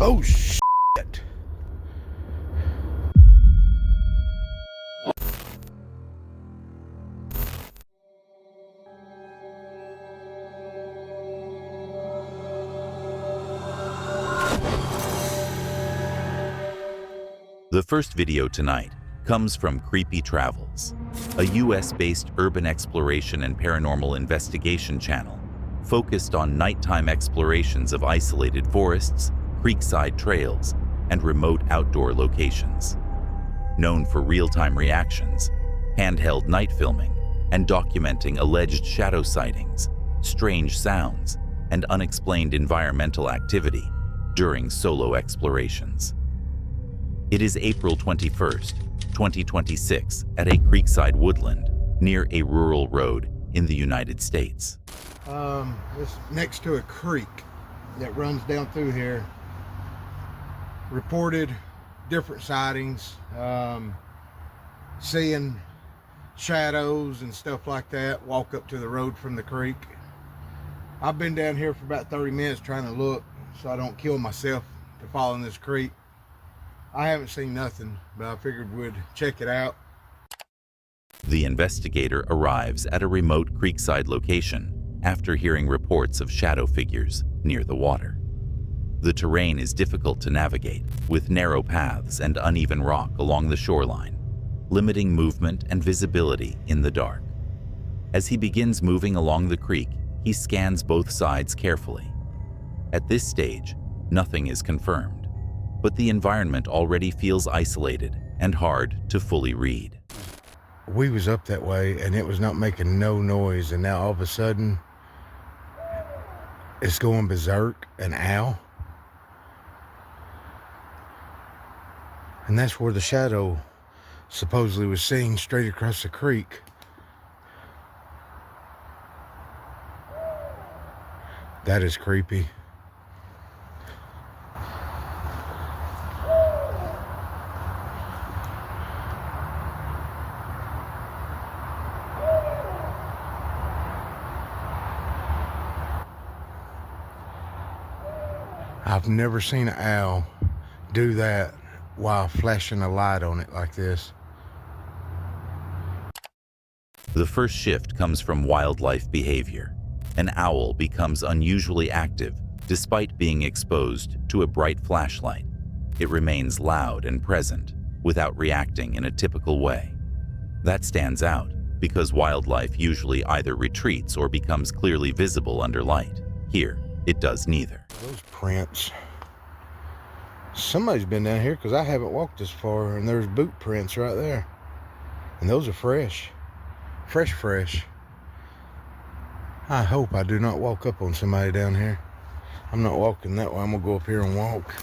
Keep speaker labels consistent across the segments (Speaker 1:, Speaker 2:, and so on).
Speaker 1: Oh, shit.
Speaker 2: The first video tonight comes from Creepy Travels, a US-based urban exploration and paranormal investigation channel focused on nighttime explorations of isolated forests, creekside trails, and remote outdoor locations. Known for real-time reactions, handheld night filming, and documenting alleged shadow sightings, strange sounds, and unexplained environmental activity during solo explorations. It is April 21st, 2026 at a creekside woodland near a rural road in the United States.
Speaker 1: It's next to a creek that runs down through here. Reported different sightings, seeing shadows and stuff like that walk up to the road from the creek. I've been down here for about 30 minutes trying to look so I don't kill myself to fall in this creek. I haven't seen nothing, but I figured we'd check it out.
Speaker 2: The investigator arrives at a remote creekside location after hearing reports of shadow figures near the water. The terrain is difficult to navigate, with narrow paths and uneven rock along the shoreline, limiting movement and visibility in the dark. As he begins moving along the creek, he scans both sides carefully. At this stage, nothing is confirmed, but the environment already feels isolated and hard to fully read.
Speaker 1: We was up that way and it was not making no noise, and now all of a sudden it's going berserk, an owl. And that's where the shadow supposedly was seen, straight across the creek. That is creepy. I've never seen an owl do that while flashing a light on it like this.
Speaker 2: The first shift comes from wildlife behavior. An owl becomes unusually active despite being exposed to a bright flashlight. It remains loud and present without reacting in a typical way. That stands out because wildlife usually either retreats or becomes clearly visible under light. Here, it does neither.
Speaker 1: Those prints. Somebody's been down here because I haven't walked this far, and there's boot prints right there. And those are fresh. Fresh. I hope I do not walk up on somebody down here. I'm not walking that way. I'm going to go up here and walk.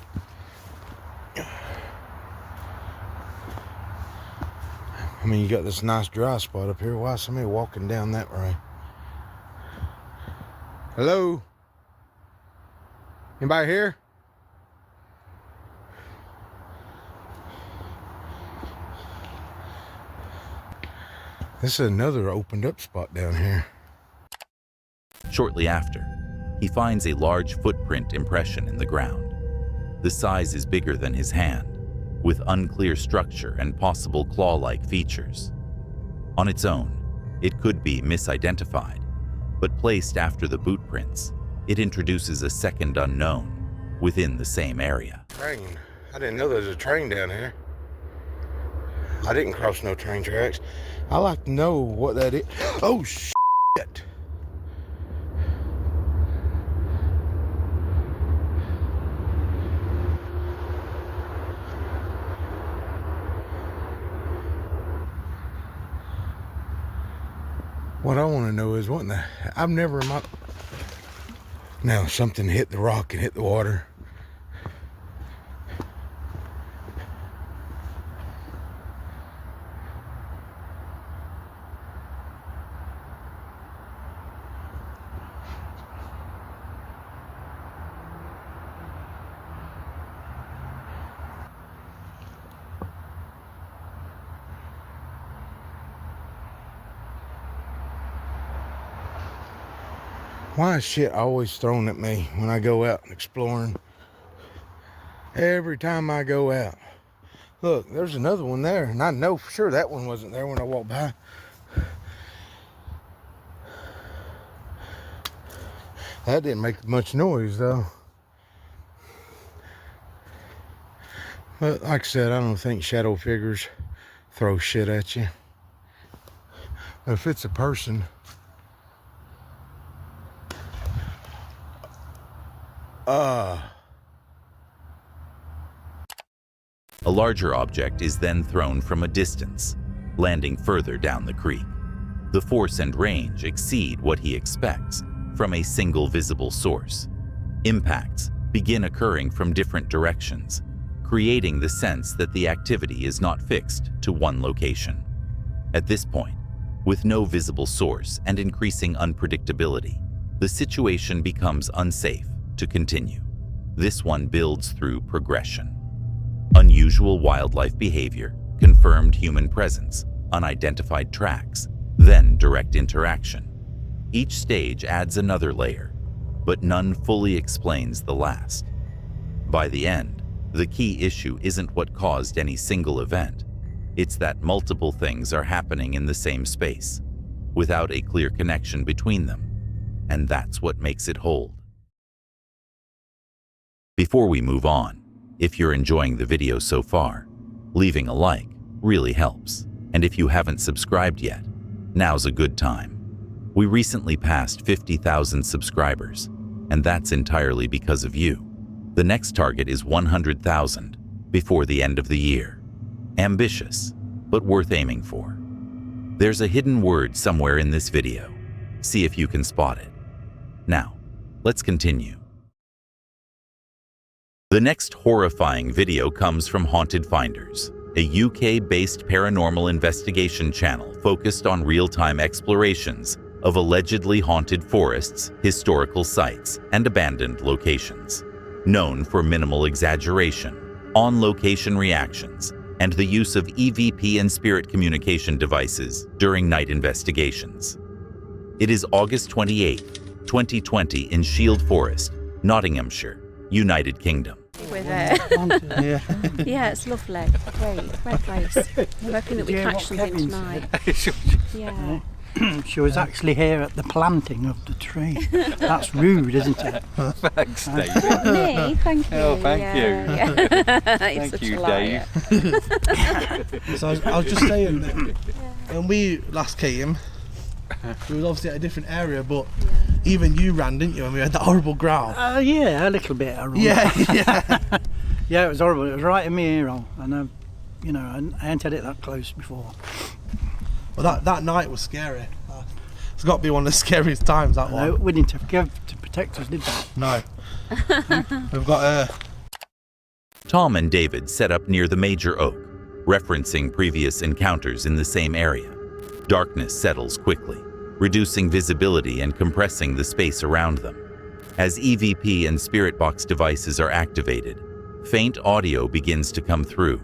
Speaker 1: I mean, you got this nice dry spot up here. Why is somebody walking down that way? Hello? Anybody here? This is another opened up spot down here.
Speaker 2: Shortly after, he finds a large footprint impression in the ground. The size is bigger than his hand, with unclear structure and possible claw-like features. On its own, it could be misidentified, but placed after the boot prints, it introduces a second unknown within the same area.
Speaker 1: Train. I didn't know there was a train down here. I didn't cross no train tracks. I like to know what that is. Oh, shit. What I want to know is what I've never in my... Now something hit the rock and hit the water. Why is shit always thrown at me when I go out exploring? Every time I go out. Look, there's another one there, and I know for sure that one wasn't there when I walked by. That didn't make much noise, though. But like I said, I don't think shadow figures throw shit at you. If it's a person,
Speaker 2: A larger object is then thrown from a distance, landing further down the creek. The force and range exceed what he expects from a single visible source. Impacts begin occurring from different directions, creating the sense that the activity is not fixed to one location. At this point, with no visible source and increasing unpredictability, the situation becomes unsafe to continue. This one builds through progression. Unusual wildlife behavior, confirmed human presence, unidentified tracks, then direct interaction. Each stage adds another layer, but none fully explains the last. By the end, the key issue isn't what caused any single event. It's that multiple things are happening in the same space, without a clear connection between them, and that's what makes it hold. Before we move on, if you're enjoying the video so far, leaving a like really helps. And if you haven't subscribed yet, now's a good time. We recently passed 50,000 subscribers, and that's entirely because of you. The next target is 100,000 before the end of the year. Ambitious, but worth aiming for. There's a hidden word somewhere in this video. See if you can spot it. Now, let's continue. The next horrifying video comes from Haunted Finders, a UK-based paranormal investigation channel focused on real-time explorations of allegedly haunted forests, historical sites, and abandoned locations. Known for minimal exaggeration, on-location reactions, and the use of EVP and spirit communication devices during night investigations. It is August 28, 2020 in Shield Forest, Nottinghamshire, United Kingdom.
Speaker 3: With it. Yeah, it's lovely. Great, red place. I'm hoping that we catch something tonight. Yeah.
Speaker 4: She was actually here at the planting of the tree. That's rude, isn't it?
Speaker 5: Thanks, Dave.
Speaker 3: Me? Thank you.
Speaker 5: Oh, thank you.
Speaker 3: Yeah.
Speaker 5: Thank you, Dave.
Speaker 6: So I was just saying that when we last came, we was obviously at a different area, but even you ran, didn't you, when we had that horrible growl?
Speaker 4: Yeah, a little bit.
Speaker 6: Yeah.
Speaker 4: Yeah, it was horrible. It was right in my ear hole, and you know, I hadn't had it that close before.
Speaker 6: Well, that night was scary. It's got to be one of the scariest times, that one.
Speaker 4: No, we didn't have to protect us, did they?
Speaker 6: No. We've got
Speaker 2: Tom and David set up near the major oak, referencing previous encounters in the same area. Darkness settles quickly, reducing visibility and compressing the space around them. As EVP and spirit box devices are activated, faint audio begins to come through.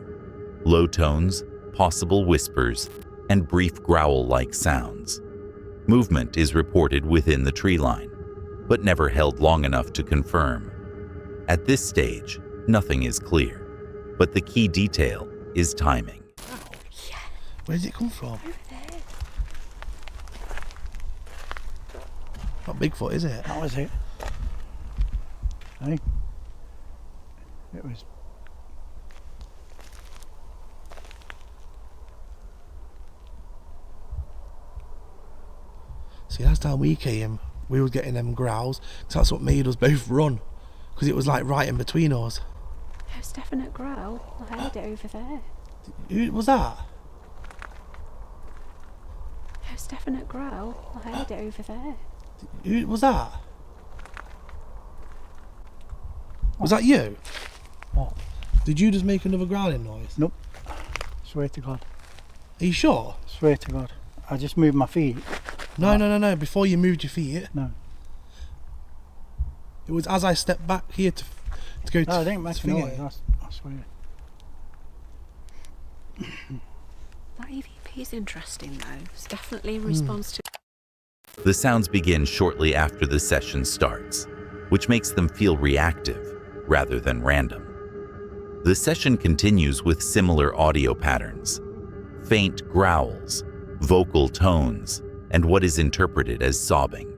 Speaker 2: Low tones, possible whispers, and brief growl-like sounds. Movement is reported within the tree line, but never held long enough to confirm. At this stage, nothing is clear, but the key detail is timing.
Speaker 6: where did it come from?
Speaker 3: Over there.
Speaker 6: Not Bigfoot, is it?
Speaker 4: That was it. Hey? It was.
Speaker 6: See, last time we came, we was getting them growls, so that's what made us both run, because it was like right in between us.
Speaker 3: It was definite growl. I heard it over there.
Speaker 6: Who was that?
Speaker 3: It was definite growl. I heard it over there.
Speaker 6: Who was that? Was that you?
Speaker 4: What?
Speaker 6: Did you just make another growling noise?
Speaker 4: Nope. Swear to God.
Speaker 6: Are you sure?
Speaker 4: Swear to God. I just moved my feet.
Speaker 6: No. Before you moved your feet,
Speaker 4: No.
Speaker 6: it was as I stepped back here to go to.
Speaker 4: No, I didn't make a
Speaker 6: finger
Speaker 4: noise.
Speaker 6: it.
Speaker 4: I swear.
Speaker 3: That EVP is interesting though. It's definitely in response to.
Speaker 2: The sounds begin shortly after the session starts, which makes them feel reactive rather than random. The session continues with similar audio patterns: faint growls, vocal tones, and what is interpreted as sobbing.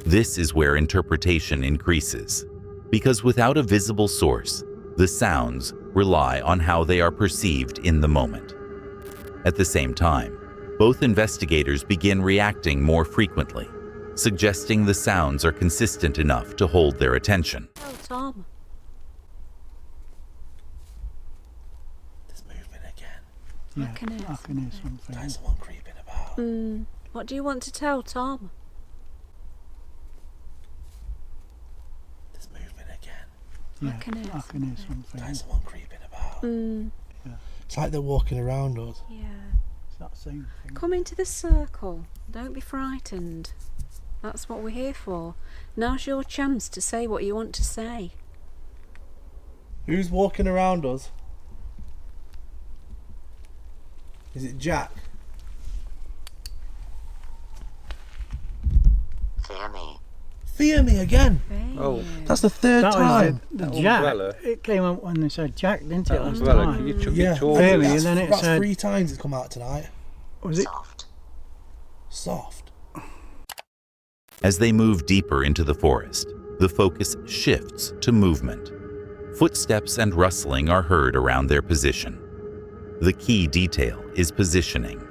Speaker 2: This is where interpretation increases, because without a visible source, the sounds rely on how they are perceived in the moment. At the same time, both investigators begin reacting more frequently, suggesting the sounds are consistent enough to hold their attention.
Speaker 3: Oh, Tom.
Speaker 6: There's movement again.
Speaker 4: Yeah,
Speaker 3: Reckon it.
Speaker 4: I can hear something.
Speaker 6: There's someone creeping about.
Speaker 3: What do you want to tell Tom?
Speaker 6: There's movement again.
Speaker 4: Yeah,
Speaker 3: Reckon it.
Speaker 4: I can hear something.
Speaker 6: There's someone creeping about.
Speaker 4: Yeah,
Speaker 6: It's like they're walking around us.
Speaker 3: Yeah.
Speaker 4: it's that same thing.
Speaker 3: Come into the circle. Don't be frightened. That's what we're here for. Now's your chance to say what you want to say.
Speaker 6: Who's walking around us? Is it Jack?
Speaker 7: Fear me.
Speaker 6: Fear me again.
Speaker 5: Oh.
Speaker 6: That's the third
Speaker 4: That
Speaker 6: time.
Speaker 4: was the
Speaker 5: That
Speaker 4: Jack.
Speaker 5: umbrella.
Speaker 4: It came up when they said Jack, didn't it?
Speaker 5: That
Speaker 4: Last
Speaker 5: umbrella,
Speaker 4: time.
Speaker 5: you took
Speaker 6: Yeah,
Speaker 5: it towards
Speaker 4: Really?
Speaker 5: us.
Speaker 4: And then it
Speaker 6: that's
Speaker 4: said-
Speaker 6: 3 times it's come out tonight.
Speaker 4: Was it?
Speaker 7: Soft.
Speaker 6: Soft.
Speaker 2: As they move deeper into the forest, the focus shifts to movement. Footsteps and rustling are heard around their position. The key detail is positioning.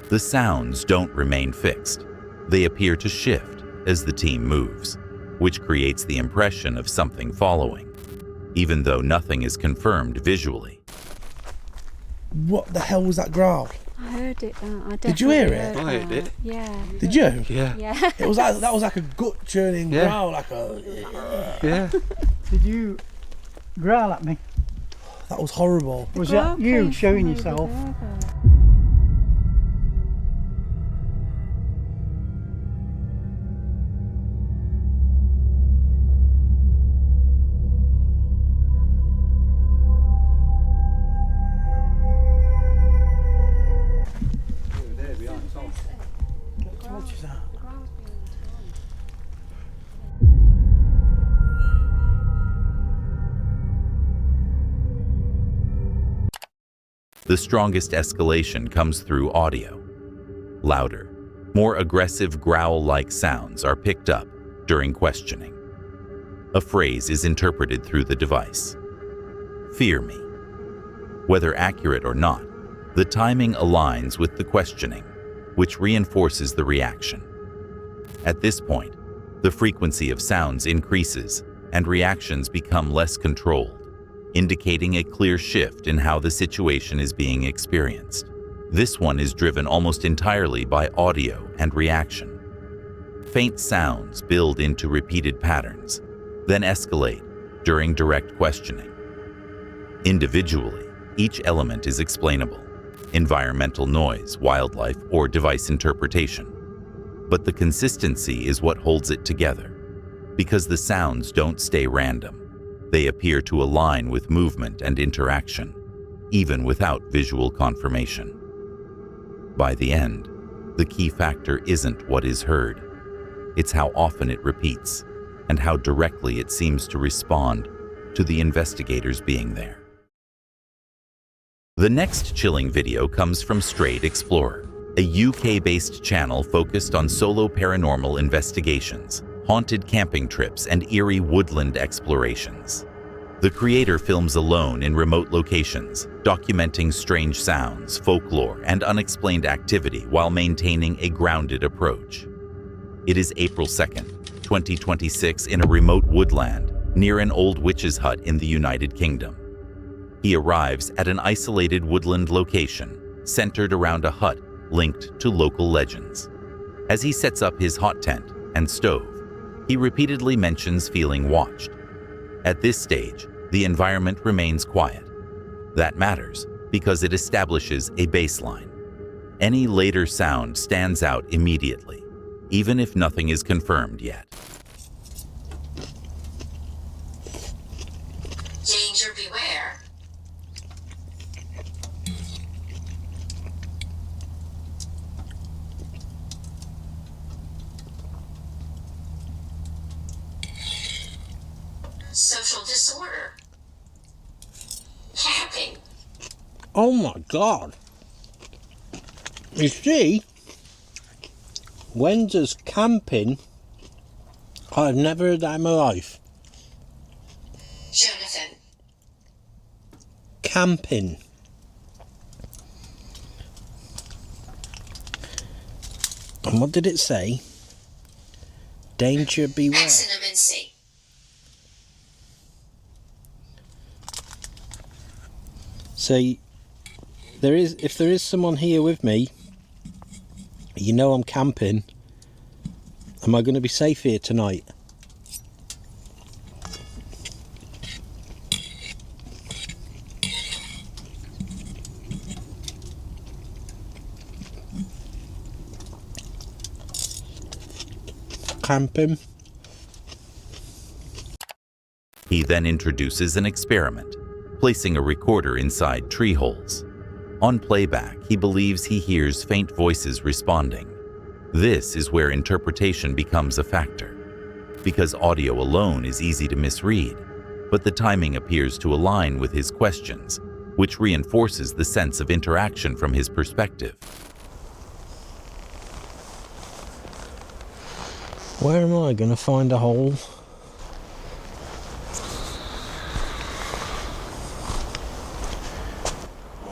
Speaker 2: The sounds don't remain fixed. They appear to shift as the team moves, which creates the impression of something following, even though nothing is confirmed visually.
Speaker 6: What the hell was that growl?
Speaker 3: I heard it. I
Speaker 6: Did you hear
Speaker 3: definitely
Speaker 6: it?
Speaker 5: I heard
Speaker 3: that.
Speaker 5: it.
Speaker 3: Yeah.
Speaker 6: Did you?
Speaker 5: Yeah.
Speaker 3: Yeah.
Speaker 6: It was like that was like a gut churning
Speaker 5: Yeah.
Speaker 6: growl, like a.
Speaker 5: Yeah.
Speaker 4: Did you growl at me?
Speaker 6: That was horrible.
Speaker 4: Was that you
Speaker 3: Okay,
Speaker 4: showing
Speaker 3: over
Speaker 4: yourself?
Speaker 3: there.
Speaker 4: What is that?
Speaker 2: The strongest escalation comes through audio. Louder, more aggressive growl-like sounds are picked up during questioning. A phrase is interpreted through the device. Fear me. Whether accurate or not, the timing aligns with the questioning, which reinforces the reaction. At this point, the frequency of sounds increases and reactions become less controlled, indicating a clear shift in how the situation is being experienced. This one is driven almost entirely by audio and reaction. Faint sounds build into repeated patterns, then escalate during direct questioning. Individually, each element is explainable: environmental noise, wildlife, or device interpretation. But the consistency is what holds it together, because the sounds don't stay random. They appear to align with movement and interaction, even without visual confirmation. By the end, the key factor isn't what is heard. It's how often it repeats and how directly it seems to respond to the investigators being there. The next chilling video comes from Strayed Explorer, a UK-based channel focused on solo paranormal investigations, haunted camping trips, and eerie woodland explorations. The creator films alone in remote locations, documenting strange sounds, folklore, and unexplained activity while maintaining a grounded approach. It is April 2nd, 2026, in a remote woodland near an old witch's hut in the United Kingdom. He arrives at an isolated woodland location centered around a hut linked to local legends. As he sets up his hot tent and stove, he repeatedly mentions feeling watched. At this stage, the environment remains quiet. That matters because it establishes a baseline. Any later sound stands out immediately, even if nothing is confirmed yet.
Speaker 7: Danger beware. Social disorder.
Speaker 8: Oh my God. You see, when there's camping, I've never heard that in my life.
Speaker 7: Jonathan.
Speaker 8: Camping. And what did it say? Danger beware.
Speaker 7: Antinomy.
Speaker 8: So, if there is someone here with me, you know I'm camping. Am I going to be safe here tonight? Camping.
Speaker 2: He then introduces an experiment, placing a recorder inside tree holes. On playback, he believes he hears faint voices responding. This is where interpretation becomes a factor, because audio alone is easy to misread, but the timing appears to align with his questions, which reinforces the sense of interaction from his perspective.
Speaker 8: Where am I going to find a hole?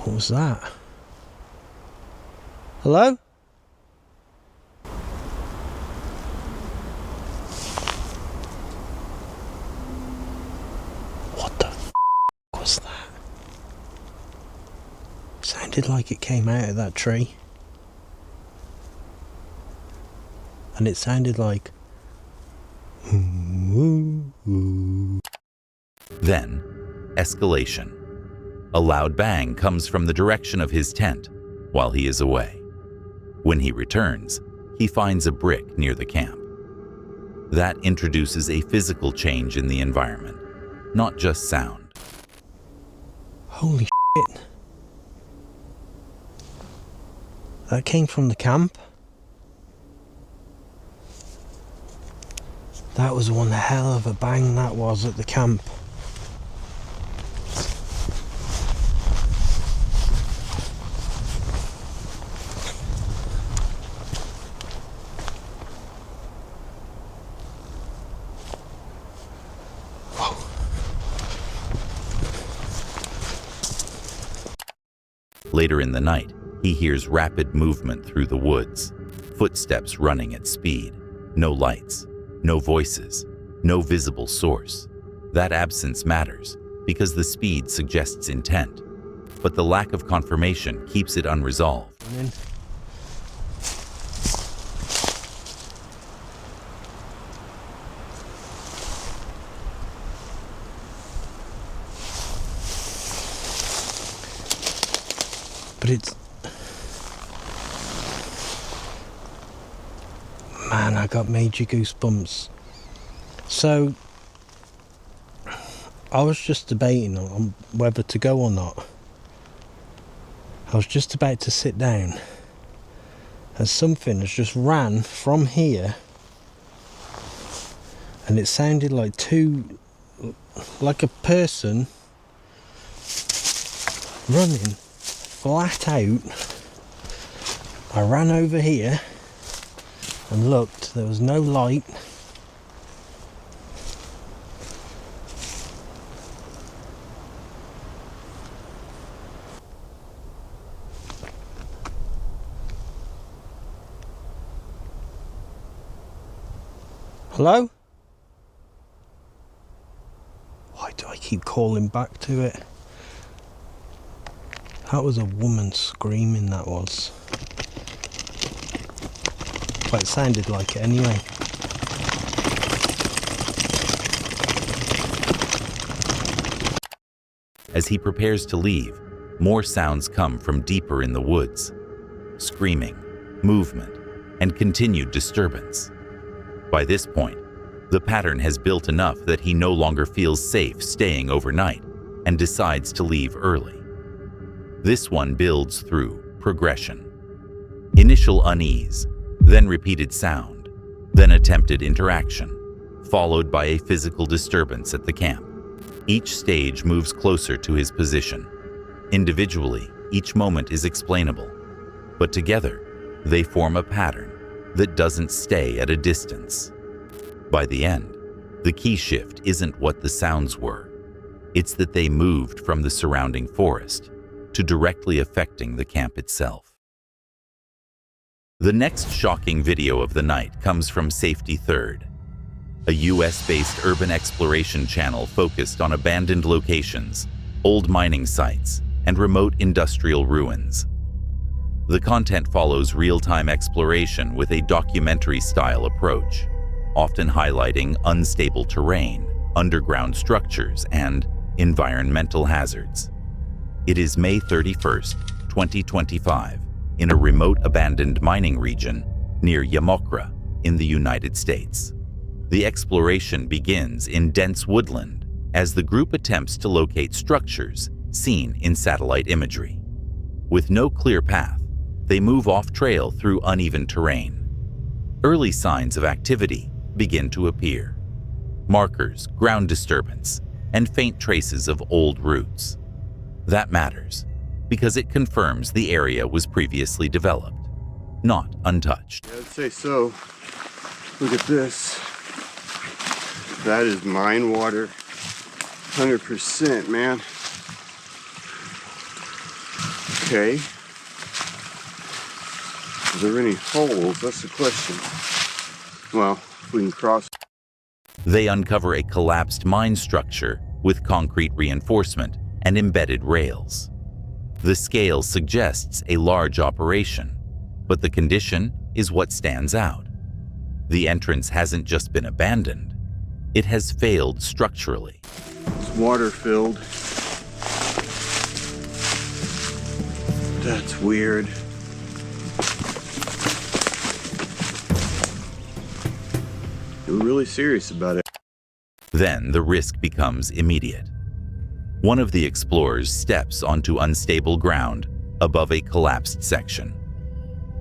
Speaker 8: What was that? Hello? What the f was that? Sounded like it came out of that tree. And it sounded like...
Speaker 2: Then, escalation. A loud bang comes from the direction of his tent while he is away. When he returns, he finds a brick near the camp. That introduces a physical change in the environment, not just sound.
Speaker 8: Holy shit. That came from the camp? That was one hell of a bang that was at the camp.
Speaker 2: Later in the night, he hears rapid movement through the woods, footsteps running at speed, no lights, no voices, no visible source. That absence matters because the speed suggests intent, but the lack of confirmation keeps it unresolved.
Speaker 8: But it's... Man, I got major goosebumps. So, I was just debating on whether to go or not. I was just about to sit down, and something has just ran from here, and it sounded like like a person running flat out. I ran over here and looked, there was no light. Hello? Why do I keep calling back to it? That was a woman screaming, that was. Well, it sounded like it anyway.
Speaker 2: As he prepares to leave, more sounds come from deeper in the woods. Screaming, movement, and continued disturbance. By this point, the pattern has built enough that he no longer feels safe staying overnight and decides to leave early. This one builds through progression. Initial unease, then repeated sound, then attempted interaction, followed by a physical disturbance at the camp. Each stage moves closer to his position. Individually, each moment is explainable, but together they form a pattern that doesn't stay at a distance. By the end, the key shift isn't what the sounds were. It's that they moved from the surrounding forest to directly affecting the camp itself. The next shocking video of the night comes from Safety Third, a US-based urban exploration channel focused on abandoned locations, old mining sites, and remote industrial ruins. The content follows real-time exploration with a documentary-style approach, often highlighting unstable terrain, underground structures, and environmental hazards. It is May 31st, 2025, in a remote abandoned mining region near Yamoussoukro in the United States. The exploration begins in dense woodland as the group attempts to locate structures seen in satellite imagery. With no clear path, they move off-trail through uneven terrain. Early signs of activity begin to appear: markers, ground disturbance, and faint traces of old roots. That matters because it confirms the area was previously developed, not untouched.
Speaker 9: Yeah, I'd say so. Look at this. That is mine water. 100%, man. Okay. Is there any holes? That's the question. Well, if we can cross.
Speaker 2: They uncover a collapsed mine structure with concrete reinforcement and embedded rails. The scale suggests a large operation, but the condition is what stands out. The entrance hasn't just been abandoned, it has failed structurally.
Speaker 9: It's water filled. That's weird. We're really serious about it.
Speaker 2: Then the risk becomes immediate. One of the explorers steps onto unstable ground above a collapsed section.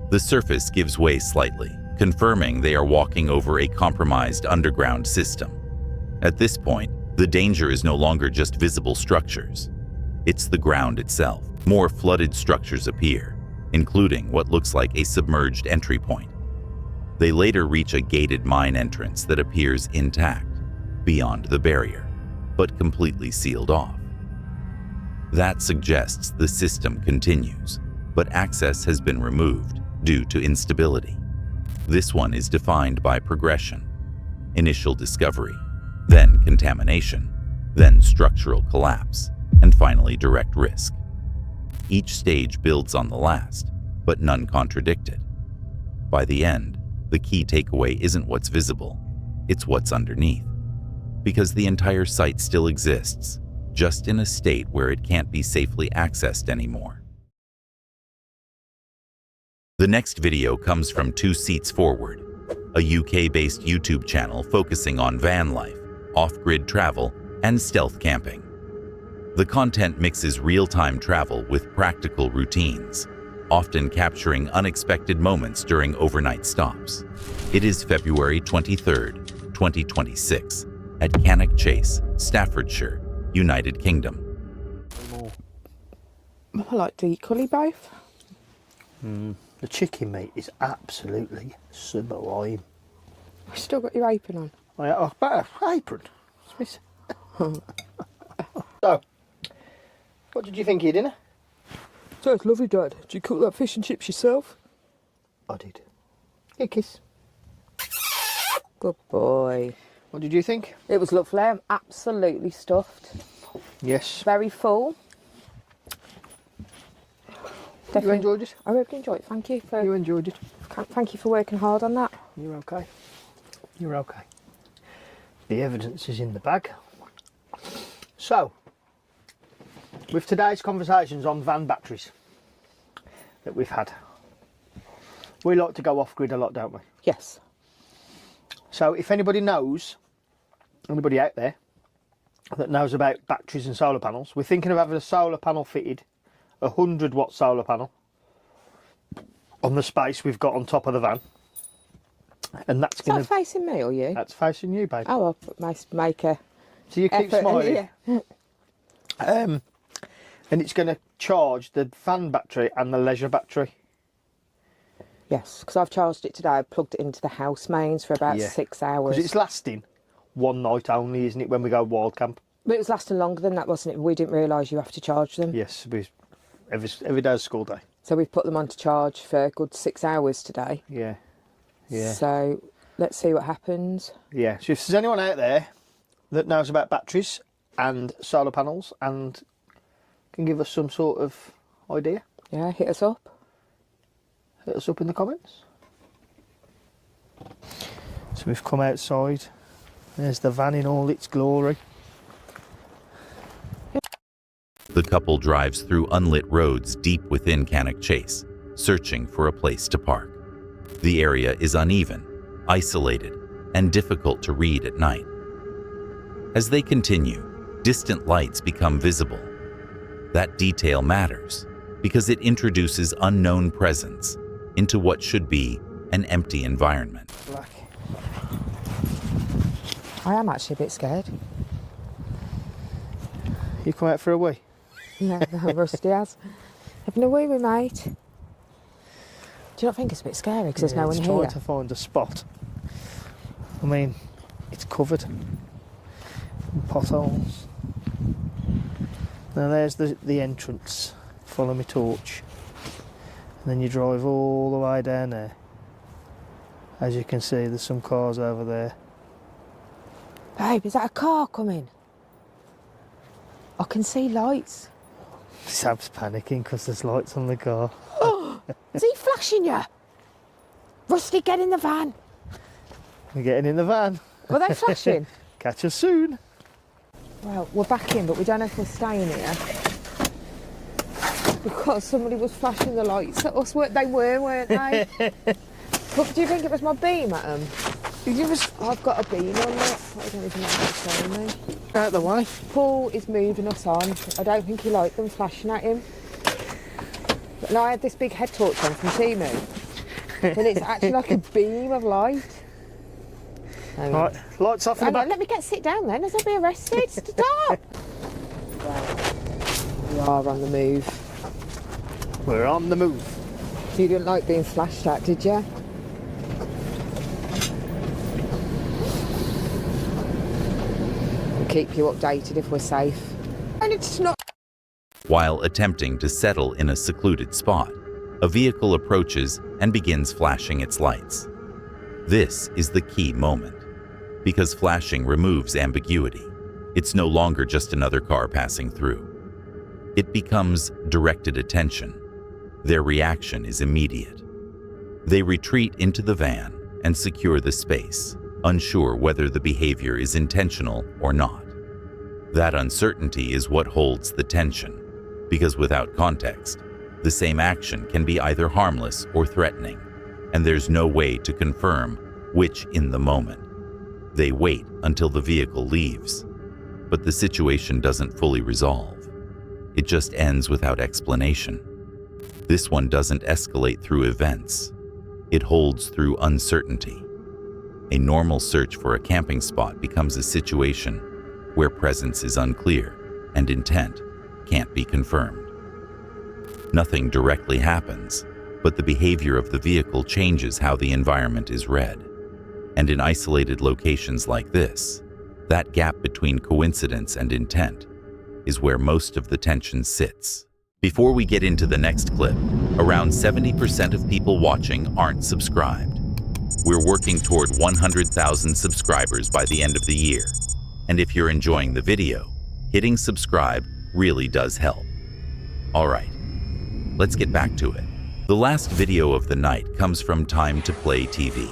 Speaker 2: The surface gives way slightly, confirming they are walking over a compromised underground system. At this point, the danger is no longer just visible structures. It's the ground itself. More flooded structures appear, including what looks like a submerged entry point. They later reach a gated mine entrance that appears intact, beyond the barrier, but completely sealed off. That suggests the system continues, but access has been removed due to instability. This one is defined by progression: initial discovery, then contamination, then structural collapse, and finally direct risk. Each stage builds on the last, but none contradict it. By the end, the key takeaway isn't what's visible, it's what's underneath. Because the entire site still exists, just in a state where it can't be safely accessed anymore. The next video comes from 2 Seats Forward, a UK-based YouTube channel focusing on van life, off-grid travel, and stealth camping. The content mixes real-time travel with practical routines, often capturing unexpected moments during overnight stops. It is February 23rd, 2026, at Cannock Chase, Staffordshire, United Kingdom.
Speaker 10: I like to eat curly both.
Speaker 4: The chicken meat is absolutely sublime.
Speaker 10: You've still got your apron on.
Speaker 4: Oh, better apron. So, what did you think of your dinner?
Speaker 10: So it's lovely, Dad. Did you cook that fish and chips yourself?
Speaker 4: I did. Good kiss.
Speaker 10: Good boy.
Speaker 4: What did you think?
Speaker 10: It was lovely. I'm absolutely stuffed.
Speaker 4: Yes.
Speaker 10: Very full.
Speaker 4: You enjoyed it?
Speaker 10: I really enjoyed it. Thank you for.
Speaker 4: You enjoyed it?
Speaker 10: Thank you for working hard on that.
Speaker 4: You're okay. You're okay. The evidence is in the bag. So, with today's conversations on van batteries that we've had, we like to go off grid a lot, don't we?
Speaker 10: Yes.
Speaker 4: So if anybody knows, anybody out there that knows about batteries and solar panels, we're thinking of having a solar panel fitted, a 100-watt solar panel on the space we've got on top of the van. And that's going to...
Speaker 10: Is that facing me or you?
Speaker 4: That's facing you, babe.
Speaker 10: Oh, I'll make a...
Speaker 4: So you keep
Speaker 10: effort,
Speaker 4: smiling.
Speaker 10: yeah.
Speaker 4: And it's going to charge the van battery and the leisure battery?
Speaker 10: Yes, because I've charged it today. I plugged it into the house mains for about 6 hours.
Speaker 4: Because it's lasting one night only, isn't it, when we go wild camp?
Speaker 10: But it was lasting longer than that, wasn't it? We didn't realise you have to charge them.
Speaker 4: Yes, every day's school day.
Speaker 10: So we've put them on to charge for a good 6 hours today.
Speaker 4: Yeah. Yeah.
Speaker 10: So let's see what happens.
Speaker 4: Yeah. So if there's anyone out there that knows about batteries and solar panels and can give us some sort of idea,
Speaker 10: yeah, hit us up.
Speaker 4: Hit us up in the comments. So we've come outside. There's the van in all its glory.
Speaker 2: The couple drives through unlit roads deep within Cannock Chase, searching for a place to park. The area is uneven, isolated, and difficult to read at night. As they continue, distant lights become visible. That detail matters because it introduces unknown presence into what should be an empty environment.
Speaker 10: I am actually a bit scared.
Speaker 4: You come out for a wee?
Speaker 10: Yeah, Rusty has. Having a wee with mate. Do you not think it's a bit scary because there's no one
Speaker 4: here?
Speaker 10: here?
Speaker 4: Trying to find a spot. I mean, it's covered in potholes. Now there's the entrance. Follow my torch. And then you drive all the way down there. As you can see, there's some cars over there.
Speaker 10: Babe, is that a car coming? I can see lights.
Speaker 4: Sam's panicking because there's lights on the car.
Speaker 10: Is he flashing you? Rusty, get in the van.
Speaker 4: We're getting in the van.
Speaker 10: Were they flashing?
Speaker 4: Catch us soon.
Speaker 10: Well, we're back in, but we don't know if we're staying here. Because somebody was flashing the lights at us. They were, weren't they? But do you think it was my beam at them? I've got a beam on it. I don't even know what's showing me.
Speaker 4: Out the way.
Speaker 10: Paul is moving us on. I don't think he liked them flashing at him. But now I had this big head torch on from Timu. And it's actually like a beam of light.
Speaker 4: Right, lights off in the back.
Speaker 10: Let me sit down then, as I'll be arrested. Stop! We are on the move.
Speaker 4: We're on the move.
Speaker 10: You didn't like being flashed at, did you? We'll keep you updated if we're safe. And it's not.
Speaker 2: While attempting to settle in a secluded spot, a vehicle approaches and begins flashing its lights. This is the key moment, because flashing removes ambiguity. It's no longer just another car passing through. It becomes directed attention. Their reaction is immediate. They retreat into the van and secure the space, unsure whether the behavior is intentional or not. That uncertainty is what holds the tension, because without context, the same action can be either harmless or threatening, and there's no way to confirm which in the moment. They wait until the vehicle leaves, but the situation doesn't fully resolve. It just ends without explanation. This one doesn't escalate through events. It holds through uncertainty. A normal search for a camping spot becomes a situation where presence is unclear and intent can't be confirmed. Nothing directly happens, but the behavior of the vehicle changes how the environment is read. And in isolated locations like this, that gap between coincidence and intent is where most of the tension sits. Before we get into the next clip, around 70% of people watching aren't subscribed. We're working toward 100,000 subscribers by the end of the year. And if you're enjoying the video, hitting subscribe really does help. All right, let's get back to it. The last video of the night comes from Time to Play TV,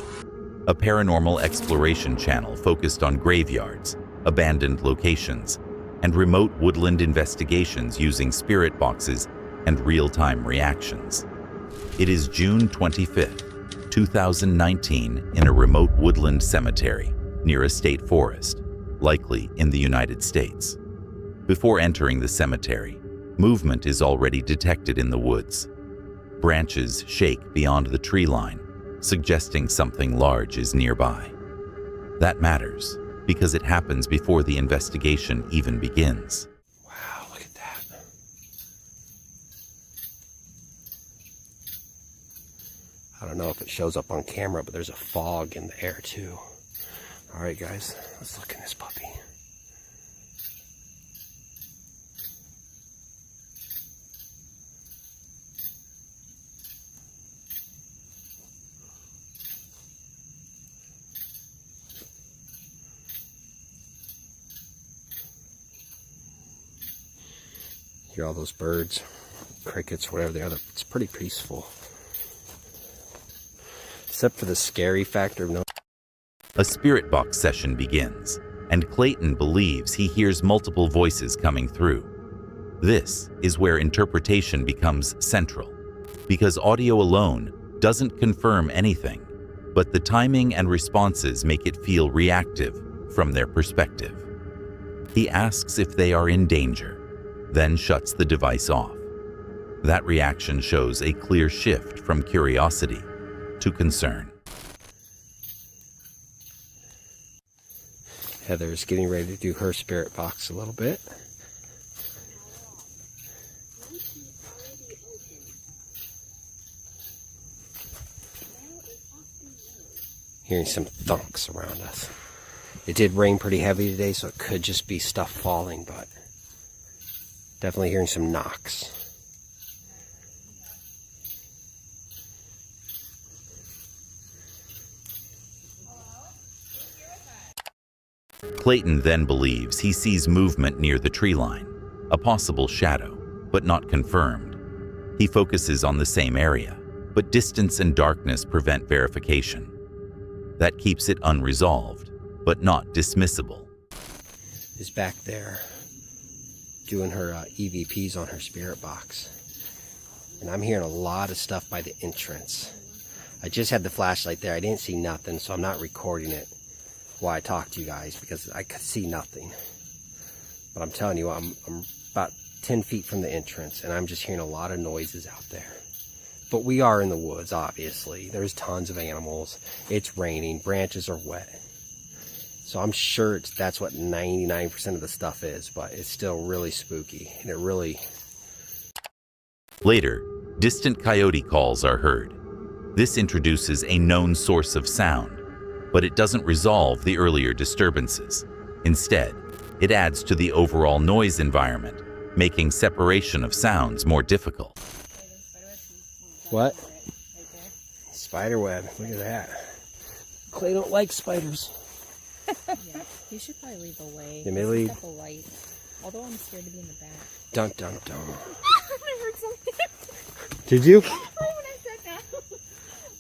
Speaker 2: a paranormal exploration channel focused on graveyards, abandoned locations, and remote woodland investigations using spirit boxes and real-time reactions. It is June 25th, 2019, in a remote woodland cemetery near a state forest, likely in the United States. Before entering the cemetery, movement is already detected in the woods. Branches shake beyond the tree line, suggesting something large is nearby. That matters because it happens before the investigation even begins.
Speaker 6: Wow, look at that.
Speaker 11: I don't know if it shows up on camera, but there's a fog in the air too. All right, guys, let's look in this puppy. Hear all those birds, crickets, whatever they are. It's pretty peaceful. Except for the scary factor of no.
Speaker 2: A spirit box session begins, and Clayton believes he hears multiple voices coming through. This is where interpretation becomes central, because audio alone doesn't confirm anything, but the timing and responses make it feel reactive from their perspective. He asks if they are in danger, then shuts the device off. That reaction shows a clear shift from curiosity to concern.
Speaker 11: Heather's getting ready to do her spirit box a little bit. Hearing some thunks around us. It did rain pretty heavy today, so it could just be stuff falling, but definitely hearing some knocks.
Speaker 2: Clayton then believes he sees movement near the tree line, a possible shadow, but not confirmed. He focuses on the same area, but distance and darkness prevent verification. That keeps it unresolved, but not dismissible.
Speaker 11: Is back there doing her EVPs on her spirit box. And I'm hearing a lot of stuff by the entrance. I just had the flashlight there. I didn't see nothing, so I'm not recording it while I talk to you guys because I could see nothing. But I'm telling you, I'm about 10 feet from the entrance, and I'm just hearing a lot of noises out there. But we are in the woods, obviously. There's tons of animals. It's raining. Branches are wet. So I'm sure that's what 99% of the stuff is, but it's still really spooky, and it really...
Speaker 2: Later, distant coyote calls are heard. This introduces a known source of sound, but it doesn't resolve the earlier disturbances. Instead, it adds to the overall noise environment, making separation of sounds more difficult.
Speaker 11: What? Spider web. Look at that. Clay don't like spiders.
Speaker 12: Yeah, you should probably leave away.
Speaker 11: You may leave.
Speaker 12: Step a light. Although I'm scared to be in the back.
Speaker 11: Dun dun dun.
Speaker 12: I heard something.
Speaker 11: Did you?
Speaker 12: Right when I said that.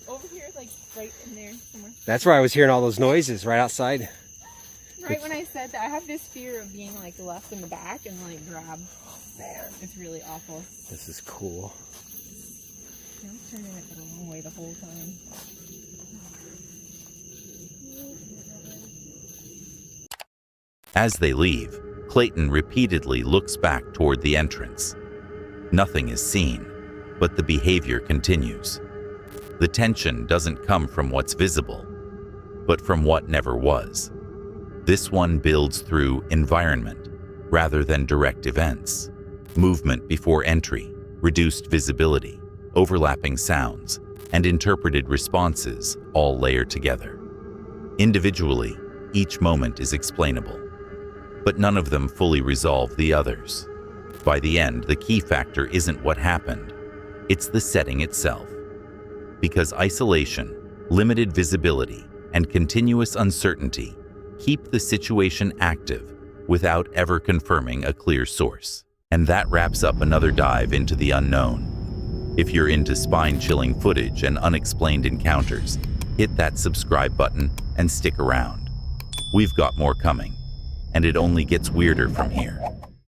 Speaker 12: Over here, like right in there somewhere.
Speaker 11: That's where I was hearing all those noises, right outside.
Speaker 12: Right when I said that, I have this fear of being like left in the back and like grabbed.
Speaker 11: Man,
Speaker 12: it's really awful.
Speaker 11: This is cool.
Speaker 12: I'm turning it the wrong way the whole time.
Speaker 2: As they leave, Clayton repeatedly looks back toward the entrance. Nothing is seen, but the behavior continues. The tension doesn't come from what's visible, but from what never was. This one builds through environment rather than direct events. Movement before entry, reduced visibility, overlapping sounds, and interpreted responses all layer together. Individually, each moment is explainable, but none of them fully resolve the others. By the end, the key factor isn't what happened, it's the setting itself. Because isolation, limited visibility, and continuous uncertainty keep the situation active without ever confirming a clear source. And that wraps up another dive into the unknown. If you're into spine-chilling footage and unexplained encounters, hit that subscribe button and stick around. We've got more coming, and it only gets weirder from here.